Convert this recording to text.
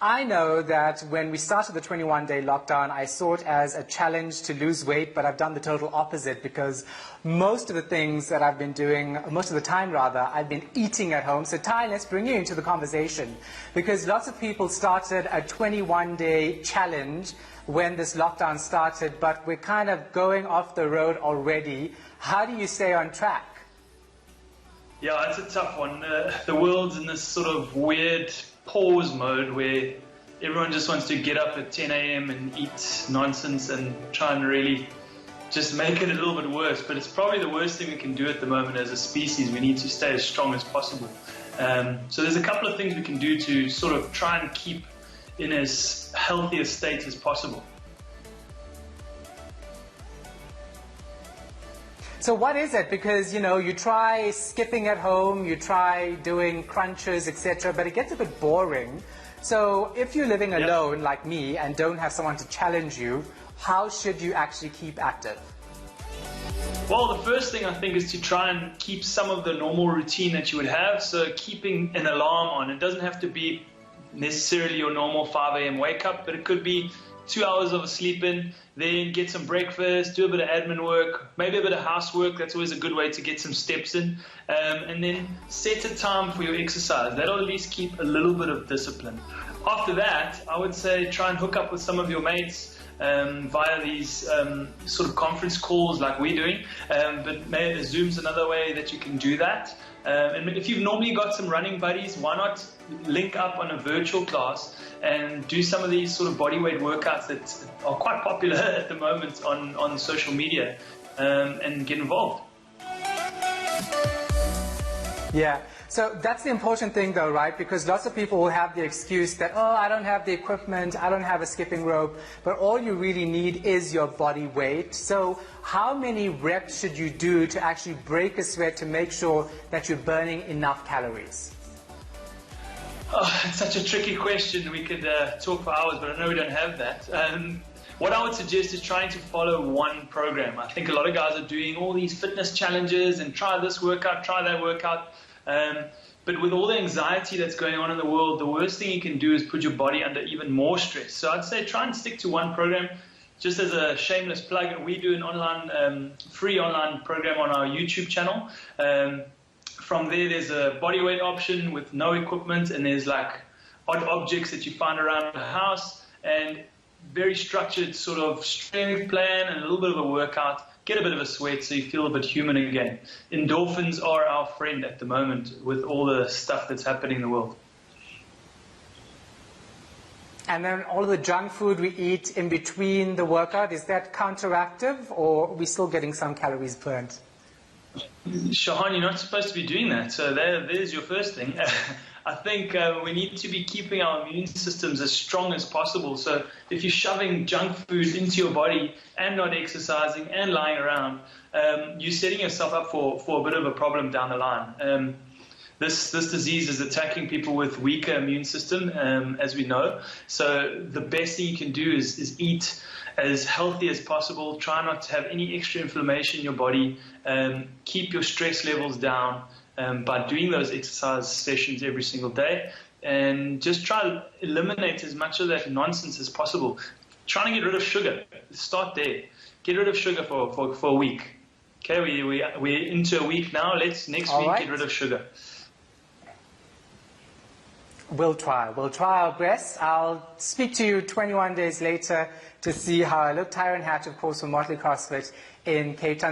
I know that when we started the 21-day lockdown, I saw it as a challenge to lose weight, but I've done the total opposite because most of the things that I've been doing, most of the time rather, I've been eating at home. So Ty, let's bring you into the conversation because lots of people started a 21-day challenge when this lockdown started, but we're kind of going off the road already. How do you stay on track? Yeah, it's a tough one. The world's in this sort of weird pause mode where everyone just wants to get up at 10 a.m. and eat nonsense and try and really just make it a little bit worse. But it's probably the worst thing we can do at the moment as a species. We need to stay as strong as possible. So there's a couple of things we can do to sort of try and keep in as healthy a state as possible. So what is it? Because, you know, you try skipping at home, you try doing crunches, etc., but it gets a bit boring. So if you're living alone like me and don't have someone to challenge you, how should you actually keep active? Well, the first thing I think is to try and keep some of the normal routine that you would have. So keeping an alarm on. It doesn't have to be necessarily your normal 5 a.m. wake up, but it could be 2 hours of a sleep in, then get some breakfast, do a bit of admin work, maybe a bit of housework. That's always a good way to get some steps in. And then set a time for your exercise. That'll at least keep a little bit of discipline. After that, I would say try and hook up with some of your mates via these sort of conference calls like we're doing. But maybe Zoom's another way that you can do that. And if you've normally got some running buddies, why not link up on a virtual class and do some of these sort of bodyweight workouts that are quite popular at the moment on social media and get involved. Yeah, so that's the important thing though, right? Because lots of people will have the excuse that, oh, I don't have the equipment, I don't have a skipping rope, but all you really need is your body weight. So how many reps should you do to actually break a sweat to make sure that you're burning enough calories? Oh, it's such a tricky question. We could talk for hours, but I know we don't have that. What I would suggest is trying to follow one program. I think a lot of guys are doing all these fitness challenges and try this workout, try that workout. But with all the anxiety that's going on in the world, the worst thing you can do is put your body under even more stress. So I'd say try and stick to one program. Just as a shameless plug, we do an online, free online program on our YouTube channel. From there's a bodyweight option with no equipment, and there's like odd objects that you find around the house, and very structured sort of strength plan and a little bit of a workout. Get a bit of a sweat so you feel a bit human again. Endorphins are our friend at the moment with all the stuff that's happening in the world. And then all of the junk food we eat in between the workout, is that counteractive or are we still getting some calories burnt? Shahan, you're not supposed to be doing that. So there's your first thing. I think we need to be keeping our immune systems as strong as possible. So if you're shoving junk food into your body and not exercising and lying around, you're setting yourself up for a bit of a problem down the line. This disease is attacking people with weaker immune system, as we know. So the best thing you can do is eat as healthy as possible. Try not to have any extra inflammation in your body. Keep your stress levels down by doing those exercise sessions every single day. And just try to eliminate as much of that nonsense as possible. Trying to get rid of sugar. Start there. Get rid of sugar for a week. Okay, we're into a week now. Let's next week get rid of sugar. We'll try our best. I'll speak to you 21 days later to see how I look. Tyron Hatch, of course, from Motley CrossFit in Cape Town.